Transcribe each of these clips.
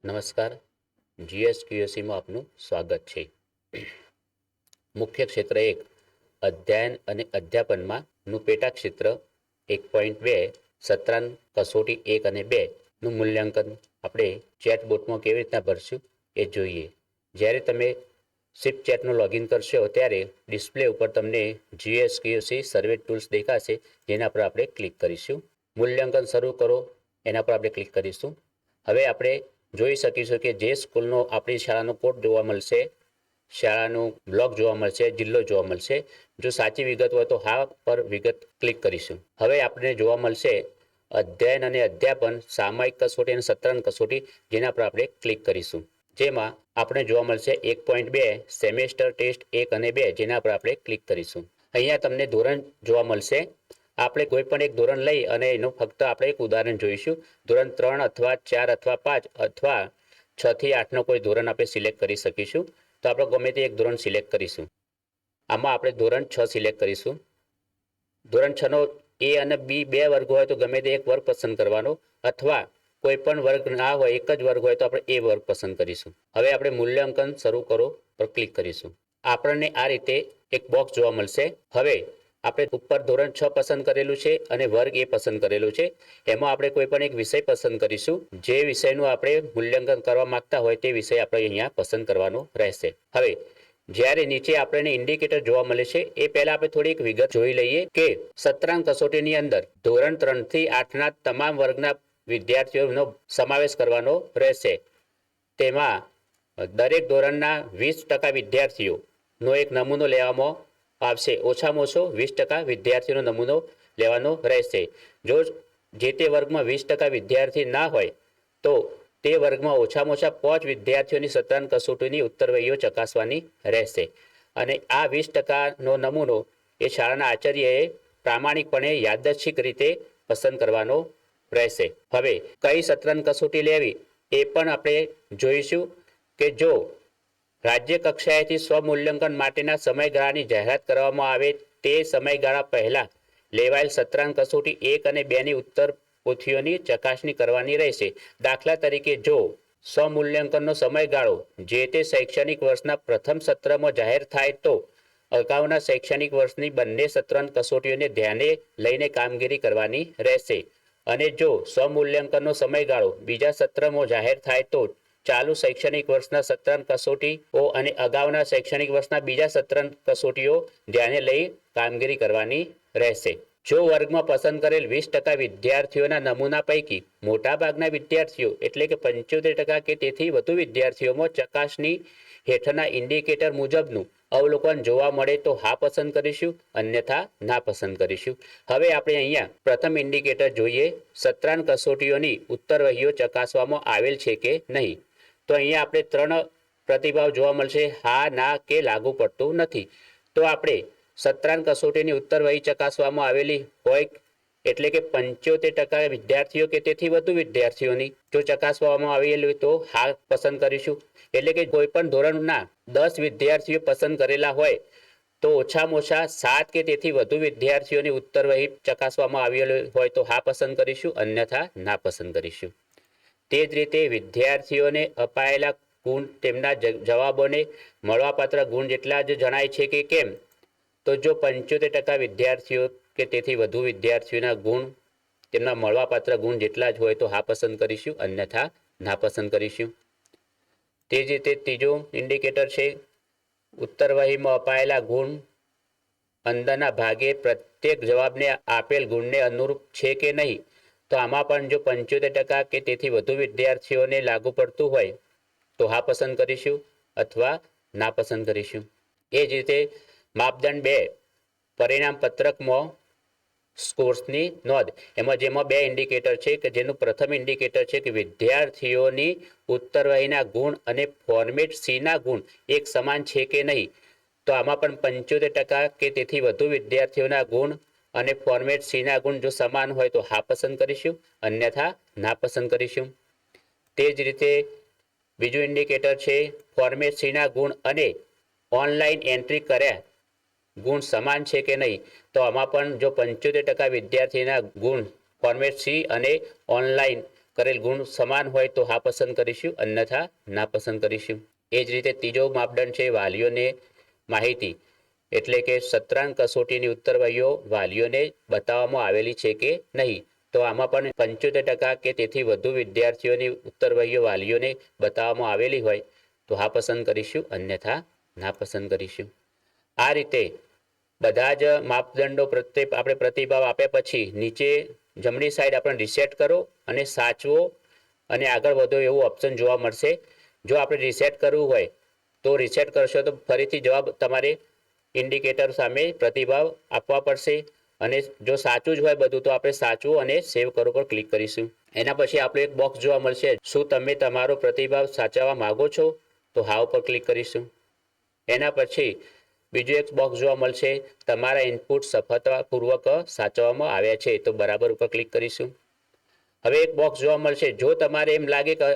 નમસ્કાર. જીએસક્યુએસીમાં આપનું સ્વાગત છે. મુખ્ય ક્ષેત્ર 1 અધ્યયન અને અધ્યાપનમાંનું પેટા ક્ષેત્ર 1.2 સત્રાંત કસોટી 1 અને 2 નું મૂલ્યાંકન આપણે ચેટબોટમાં કેવી રીતના ભરશું એ જોઈએ. જ્યારે તમે શિપ ચેટનું લોગિન કરશો ત્યારે ડિસ્પ્લે ઉપર તમને જીએસક્યુએસી સર્વે ટૂલ્સ દેખાશે, જેના પર આપણે ક્લિક કરીશું. મૂલ્યાંકન શરૂ કરો એના પર આપણે ક્લિક કરીશું. હવે આપણે જોઈ શકીશું કે જે સ્કૂલનો આપણી શાળાનો કોડ જોવા મળશે, શાળાનું બ્લોક જોવા મળશે, જિલ્લો જોવા મળશે. જો સાચી વિગત હોય તો હા પર વિગત ક્લિક કરીશું. હવે આપણે જોવા મળશે અધ્યયન અને અધ્યાપન સામયિક કસોટી અને સત્રાંત કસોટી, જેના પર આપણે ક્લિક કરીશું. જેમાં આપણે જોવા મળશે 1.2 સેમેસ્ટર ટેસ્ટ 1 અને 2, જેના પર આપણે ક્લિક કરીશું. અહીંયા તમને ધોરણ જોવા મળશે. આપણે કોઈ પણ એક ધોરણ લઈ અને એનું ફક્ત આપણે એક ઉદાહરણ જોઈશું. ધોરણ 3 અથવા 4 અથવા 5 અથવા 6 થી 8 નો કોઈ ધોરણ આપણે સિલેક્ટ કરી શકીશું. તો આપણે ગમે તે એક ધોરણ સિલેક્ટ કરીશું. આમાં આપણે ધોરણ 6 સિલેક્ટ કરીશું. ધોરણ 6 નો એ અને બી બે વર્ગ હોય તો ગમે તે એક વર્ગ પસંદ કરવાનો, અથવા કોઈ પણ વર્ગ ના હોય, એક જ વર્ગ હોય તો આપણે એ વર્ગ પસંદ કરીશું. હવે આપણે મૂલ્યાંકન શરૂ કરો પર ક્લિક કરીશું. આપણને આ રીતે એક બોક્સ જોવા મળશે. હવે આપણે ઉપર ધોરણ 6 પસંદ કરેલું છે અને વર્ગ એ પસંદ કરેલું છે. એમાં આપણે કોઈ પણ એક વિષય પસંદ કરીશું. જે વિષયનું આપણે મૂલ્યાંકન કરવા માંગતા હોય તે વિષય આપણે અહીંયા પસંદ કરવાનો રહેશે. હવે જ્યારે નીચે આપણને ઇન્ડિકેટર જોવા મળે છે એ પહેલા આપણે થોડીક વિગત જોઈ લઈએ કે સત્રાંત કસોટીની અંદર ધોરણ 3 થી 8 ના તમામ વર્ગના વિદ્યાર્થીઓનો સમાવેશ કરવાનો રહેશે. તેમાં દરેક ધોરણના 20% વિદ્યાર્થીઓનો એક નમૂનો લેવામાં આવશે. ઓછામાં ઓછો 20% વિદ્યાર્થીઓનો નમૂનો લેવાનો રહેશે. જો જે તે વર્ગમાં 20% વિદ્યાર્થી ના હોય તો તે વર્ગમાં ઓછામાં ઓછા 5 વિદ્યાર્થીઓની સત્રાંત કસોટીની ઉત્તરવહીઓ ચકાસવાની રહેશે. અને આ 20%નો નમૂનો એ શાળાના આચાર્યએ પ્રામાણિકપણે યાદચ્છિક રીતે પસંદ કરવાનો રહેશે. હવે કઈ સત્રાંત કસોટી લેવી એ પણ આપણે જોઈશું કે જો રાજ્ય કક્ષાએથી સ્વમૂલ્યાંકન માટેના સમયગાળાની જાહેરાત કરવામાં આવે તે સમયગાળા પહેલા લેવાયેલ સત્રાંત કસોટી 1 અને 2 ની ઉત્તર પોથીઓની ચકાસણી કરવાની રહેશે. દાખલા તરીકે જો સ્વમૂલ્યાંકનનો સમયગાળો જે તે શૈક્ષણિક વર્ષના પ્રથમ સત્રમાં જાહેર થાય તો અગાઉના શૈક્ષણિક વર્ષની બંને સત્રાંત કસોટીઓને ધ્યાને લઈને કામગીરી કરવાની રહેશે. અને જો સ્વમૂલ્યાંકનનો સમયગાળો બીજા સત્રમાં જાહેર થાય તો ચાલુ શૈક્ષણિક વર્ષના સત્રાંત કસોટીઓ અને અગાઉના શૈક્ષણિક વર્ષના બીજા સત્રાંત કસોટીઓ ધ્યાને લઈ કામગીરી કરવાની રહેશે. જો વર્ગમાં પસંદ કરેલ 20% વિદ્યાર્થીઓના નમૂના પૈકી મોટાભાગના વિદ્યાર્થીઓ એટલે કે 75% કે તેથી વધુ વિદ્યાર્થીઓમાં ચકાસણી હેઠળના ઇન્ડિકેટર મુજબનું અવલોકન જોવા મળે તો હા પસંદ કરીશું, અન્યથા ના પસંદ કરીશું. હવે આપણે અહીંયા પ્રથમ ઇન્ડિકેટર જોઈએ, સત્રાંત કસોટીઓની ઉત્તરવહીઓ ચકાસવામાં આવેલ છે કે નહીં. તો અહીંયા આપણે 3 પ્રતિભાવ જોવા મળશે: હા, ના કે લાગુ પડતું નથી. તો આપણે સત્રાંત કસોટીની ઉત્તરવહી ચકાસવામાં આવેલી હોય એટલે કે 75% વિદ્યાર્થીઓ કે તેથી વધુ વિદ્યાર્થીઓની જો ચકાસવામાં આવેલી હોય તો હા પસંદ કરીશું. એટલે કે કોઈ પણ ધોરણના 10 વિદ્યાર્થીઓ પસંદ કરેલા હોય તો ઓછામાં ઓછા 7 કે તેથી વધુ વિદ્યાર્થીઓની ઉત્તરવહી ચકાસવામાં આવેલી હોય તો હા પસંદ કરીશું, અન્યથા ના પસંદ કરીશું. તે જ રીતે વિદ્યાર્થીઓને અપાયેલા ગુણ તેમના જવાબોને મળવાપાત્ર ગુણ જેટલા જ જણાય છે કે કેમ. તો જો 75% વિદ્યાર્થીઓ કે તેથી વધુ વિદ્યાર્થીઓના ગુણ તેમના મળવાપાત્ર ગુણ જેટલા જ હોય તો હા પસંદ કરીશું, અન્યથા ના પસંદ કરીશું. તે જ રીતે ત્રીજું ઇન્ડિકેટર છે ઉત્તરવહીમાં અપાયેલા ગુણ અંદરના ભાગે પ્રત્યેક જવાબને આપેલ ગુણને અનુરૂપ છે કે નહીં. તો આમાં પણ જો 75% કે તેથી વધુ વિદ્યાર્થીઓને લાગુ પડતું હોય તો હા પસંદ કરીશું અથવા ના પસંદ કરીશું. એ જ રીતે માપદંડ 2 પરિણામ પત્રકમાં સ્કોર્સની નોંધ, જેમાં 2 ઇન્ડિકેટર છે કે જેનું પ્રથમ ઇન્ડિકેટર છે કે વિદ્યાર્થીઓની ઉત્તરવહીના ગુણ અને ફોર્મેટ સી ના ગુણ એક સમાન છે કે નહીં. તો આમાં પણ 75% કે તેથી વધુ વિદ્યાર્થીઓના ગુણ અને ફોર્મેટ સી ના ગુણ જો સમાન હોય તો હા પસંદ કરીશું, અન્યથા ના પસંદ કરીશું. તે જ રીતે બીજું ઇન્ડિકેટર છે ફોર્મેટ સી ના ગુણ અને ઓનલાઈન એન્ટ્રી કર્યા ગુણ સમાન છે કે નહીં. તો આમાં પણ જો 75% વિદ્યાર્થીના ગુણ ફોર્મેટ સી અને ઓનલાઈન કરેલ ગુણ સમાન હોય તો હા પસંદ કરીશું, અન્યથા ના પસંદ કરીશું. એ જ રીતે ત્રીજો માપદંડ છે વાલીઓને માહિતી, એટલે કે સત્રાંક કસોટીની ઉત્તરવહીઓ વાલીઓને બતાવવામાં આવેલી છે કે નહીં. તો આમાં પણ 75% કે તેથી વધુ વિદ્યાર્થીઓની ઉત્તરવહીઓ વાલીઓને બતાવવામાં આવેલી હોય તો હા પસંદ કરીશું, અન્યથા ના પસંદ કરીશું. આ રીતે બધા જ માપદંડો પ્રત્યે આપણે પ્રતિભાવ આપ્યા પછી નીચે જમણી સાઈડ આપણે રિસેટ કરો અને સાચવો અને આગળ વધો એવું ઓપ્શન જોવા મળશે. જો આપણે રિસેટ કરવું હોય તો રિસેટ કરશો તો ફરીથી જવાબ તમારે ઇન્ડિકેટર સામે પ્રતિભાવ આપવા પડશે. અને જો સાચું જ હોય બધું તો આપણે સાચવું અને સેવ કરો પર ક્લિક કરીશું. એના પછી આપણે એક બોક્સ જોવા મળશે, શું તમે તમારો પ્રતિભાવ સાચવવા માંગો છો? તો હા ઉપર ક્લિક કરીશું. એના પછી બીજું એક બોક્સ જોવા મળશે, તમારા ઇનપુટ સફળતાપૂર્વક સાચવવામાં આવ્યા છે, તો બરાબર ઉપર ક્લિક કરીશું. હવે એક બોક્સ જોવા મળશે, જો તમારે એમ લાગે કે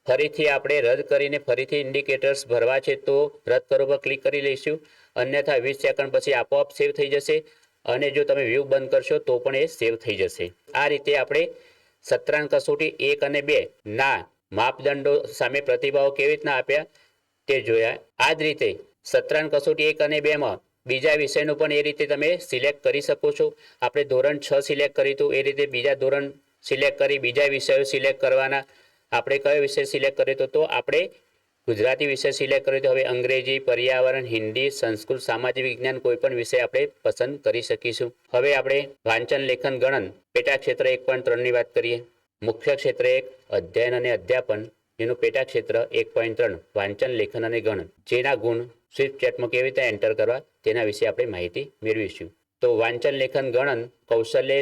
ફરીથી આપણે રદ કરીને ફરીથી ઇન્ડિકેટર્સ ભરવા છે તો રદ કરો પર ક્લિક કરી લઈશું, અન્યથા 20 સેકન્ડ પછી આપોઆપ સેવ થઈ જશે. અને જો તમે વ્યૂ બંધ કરશો તો પણ એ સેવ થઈ જશે. આ રીતે આપણે સત્રાંક કસોટી 1 અને 2 ના માપદંડો સામે પ્રતિભાવો કેવી રીતના આપ્યા તે જોયા. આ જ રીતે સત્રાંક કસોટી 1 અને 2 માં બીજા વિષયનું પણ એ રીતે તમે સિલેક્ટ કરી શકો છો. આપણે ધોરણ 6 સિલેક્ટ કર્યું એ રીતે બીજા ધોરણ સિલેક્ટ કરી બીજા વિષયો સિલેક્ટ કરવાના. આપણે કયો વિષય સિલેક્ટ કર્યો તો આપણે ગુજરાતી વિષય સિલેક્ટ કર્યો તો હવે અંગ્રેજી, પર્યાવરણ, હિન્દી, સંસ્કૃત, સામાજિક વિજ્ઞાન કોઈ પણ વિષય આપણે પસંદ કરી શકીશું. હવે આપણે વાંચન લેખન ગણન પેટા ક્ષેત્ર 1.3 ની વાત કરીએ. મુખ્ય ક્ષેત્ર 1 અધ્યયન અને અધ્યાપન, જેનું પેટા ક્ષેત્ર 1.3 વાંચન લેખન અને ગણન, જેના ગુણ સ્વિફ્ટ ચેટમાં કેવી રીતે એન્ટર કરવા તેના વિશે આપણે માહિતી મેળવીશું. તો વાંચન લેખન ગણન કૌશલ્ય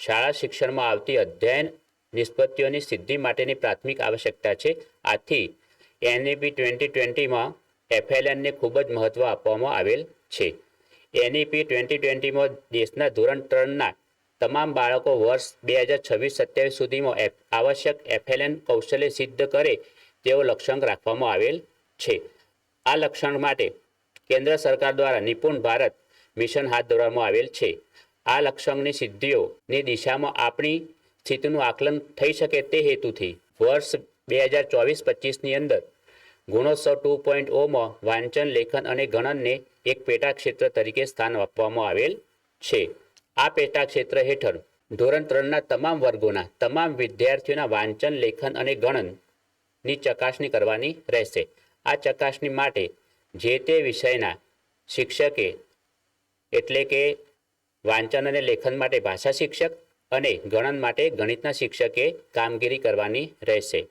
શાળા શિક્ષણમાં આવતી અધ્યયન નિષ્પત્તિઓની સિદ્ધિ માટેની પ્રાથમિક આવશ્યકતા છે. આથી NEP 2020માં FLN ને ખૂબ જ મહત્વ આપવામાં આવેલ છે. NEP 2020માં દેશના ધોરણ 3ના તમામ બાળકો વર્ષ 2026-27 સુધીમાં આવશ્યક FLN કૌશલ્ય સિદ્ધ કરે તેવો લક્ષ્યાંક રાખવામાં આવેલ છે. આ લક્ષ્યાંક માટે કેન્દ્ર સરકાર દ્વારા નિપુણ ભારત મિશન હાથ ધરવામાં આવેલ છે. આ લક્ષ્યાંકની સિદ્ધિઓની દિશામાં આપણી સ્થિતિનું આકલન થઈ શકે તે હેતુથી વર્ષ 2024-25ની અંદર ગુણોત્સવ 2.0માં વાંચન લેખન અને ગણનને એક પેટા ક્ષેત્ર તરીકે સ્થાન આપવામાં આવેલ છે. આ પેટા ક્ષેત્ર હેઠળ ધોરણ 3ના તમામ વર્ગોના તમામ વિદ્યાર્થીઓના વાંચન લેખન અને ગણનની ચકાસણી કરવાની રહેશે. આ ચકાસણી માટે જે તે વિષયના શિક્ષકે, એટલે કે વાંચન અને લેખન માટે ભાષા શિક્ષક અને ગણન માટે ગણિતના શિક્ષકે કામગીરી કરવાની રહેશે.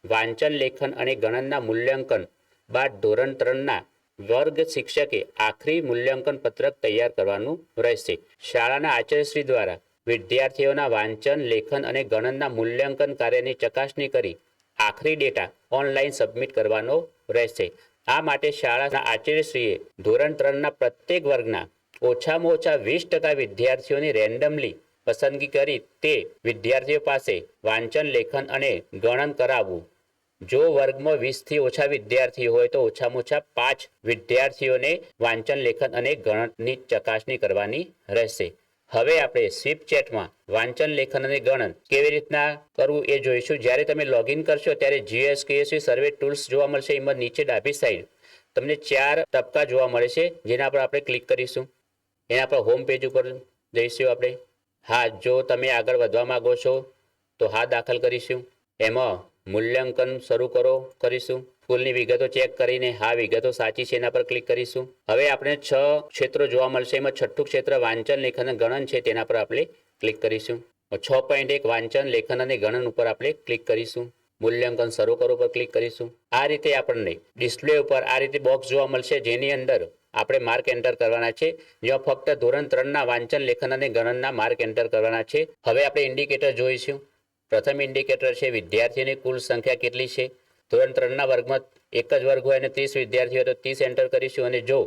વાંચન લેખન અને ગણનના મૂલ્યાંકન બાદ ધોરણ 3ના વર્ગ શિક્ષકે આખરી મૂલ્યાંકન પત્રક તૈયાર કરવાનું રહેશે. શાળાના આચાર્યશ્રી દ્વારા વિદ્યાર્થીઓના વાંચન લેખન અને ગણનના મૂલ્યાંકન કાર્યની ચકાસણી કરી આખરી ડેટા ઓનલાઈન સબમિટ કરવાનો રહેશે. આ માટે શાળાના આચાર્યશ્રીએ ધોરણ 3ના પ્રત્યેક વર્ગના ઓછામાં ઓછા 20% વિદ્યાર્થીઓની રેન્ડમલી પસંદગી કરી તે વિદ્યાર્થીઓ પાસે વાંચન લેખન અને ગણન કરાવવું. જો વર્ગમાં 20થી ઓછા વિદ્યાર્થીઓ હોય તો ઓછામાં ઓછા 5 વિદ્યાર્થીઓને વાંચન લેખન અને ગણનની ચકાસણી કરવાની રહેશે. હવે આપણે સ્વિફ્ટ ચેટમાં વાંચન લેખન અને ગણન કેવી રીતના કરવું એ જોઈશું. જ્યારે તમે લોગિન કરશો ત્યારે GSQSE સર્વે ટૂલ્સ જોવા મળશે. એમાં નીચે ડાબી સાઈડ તમને 4 ટપકા જોવા મળે છે, જેના પર આપણે ક્લિક કરીશું. એના પર હોમ પેજ ઉપર જઈશું આપણે. હા, જો તમે આગળ વધવા માંગો છો તો હા દાખલ કરીશું. એમાં મૂલ્યાંકન શરૂ કરો કરીશું. સ્કૂલની વિગતો ચેક કરીને હા વિગતો સાચી છે એના પર ક્લિક કરીશું. હવે આપણે 6 ક્ષેત્રો જોવા મળશે. એમાં છઠ્ઠું ક્ષેત્ર વાંચન લેખન અને ગણન છે, તેના પર આપણે ક્લિક કરીશું. 6.1 વાંચન લેખન અને ગણન ઉપર આપણે ક્લિક કરીશું. મૂલ્યાંકન શરૂ કરો પર ક્લિક કરીશું. આ રીતે આપણને ડિસ્પ્લે ઉપર આ રીતે બોક્સ જોવા મળશે, જેની અંદર આપણે માર્ક એન્ટર કરવાના છે. જ્યાં ફક્ત ધોરણ 3ના વાંચન લેખન અને ગણનના માર્ક એન્ટર કરવાના છે. હવે આપણે ઇન્ડિકેટર જોઈશું. પ્રથમ ઇન્ડિકેટર છે વિદ્યાર્થીઓની કુલ સંખ્યા કેટલી છે. ધોરણ 3ના વર્ગમાં એક જ વર્ગ હોય અને 30 વિદ્યાર્થીઓ હોય તો 30 એન્ટર કરીશું. અને જો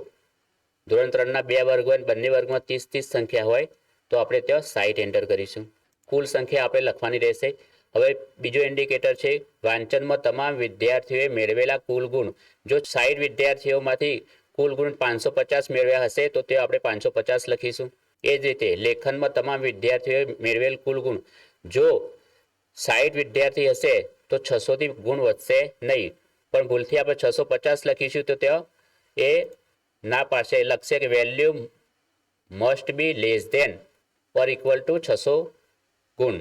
ધોરણ 3ના 2 વર્ગ હોય અને બંને વર્ગમાં 30 સંખ્યા હોય તો આપણે ત્યાં 60 એન્ટર કરીશું. કુલ સંખ્યા આપણે લખવાની રહેશે. હવે બીજો ઇન્ડિકેટર છે વાંચનમાં તમામ વિદ્યાર્થીઓએ મેળવેલા કુલ ગુણ. જો 60 વિદ્યાર્થીઓમાંથી કુલ ગુણ 550 મેળવ્યા હશે તો તે આપણે 550 લખીશું. એ જ રીતે લેખનમાં તમામ વિદ્યાર્થીઓએ મેળવેલ કુલ ગુણ. જો 60 વિદ્યાર્થી હશે તો 600 થી ગુણ વધશે નહીં, પણ ભૂલથી આપણે 650 લખીશું તો ત્યાં એ ના પાડશે, લખશે કે value must be less than or equal to 600 ગુણ,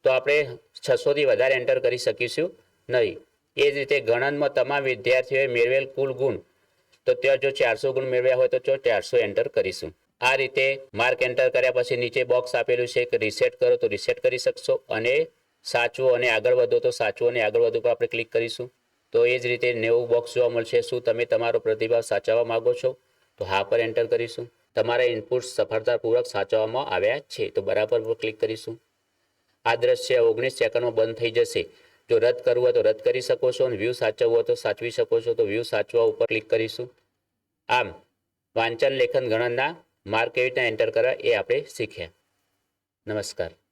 તો આપણે 600 થી વધારે એન્ટર કરી શકીશું નહીં. એ જ રીતે ગણનમાં તમામ વિદ્યાર્થીઓએ મેળવેલ કુલ ગુણ, તો ત્યાં જો 400 ગુણ મેળવ્યા હોય તો 400 એન્ટર કરીશું. આ રીતે માર્ક એન્ટર કર્યા પછી નીચે બોક્સ આપેલું છે કે રિસેટ કરો તો રિસેટ કરી શકશો, અને સાચવો અને આગળ વધો તો સાચવો અને આગળ વધો પર આપણે ક્લિક કરીશું. તો એ જ રીતે 90 બોક્સ જોવા મળશે. શું તમે તમારો પ્રતિભાવ સાચવવા માંગો છો? તો હા પર એન્ટર કરીશું. તમારા ઇનપુટ સફળતાપૂર્વક સાચવવામાં આવ્યા છે તો બરાબર પર ક્લિક કરીશું. આ દ્રશ્ય 19 સેકન્ડમાં બંધ થઈ જશે. જો રદ કરવું હોય તો રદ કરી શકો છો, અને વ્યૂ સાચવવું હોય તો સાચવી શકો છો, તો વ્યૂ સાચવા ઉપર ક્લિક કરીશું. આમ વાંચન લેખન ગણનના માર્ક કેવી રીતના એન્ટર કરવા એ આપણે શીખ્યા. નમસ્કાર.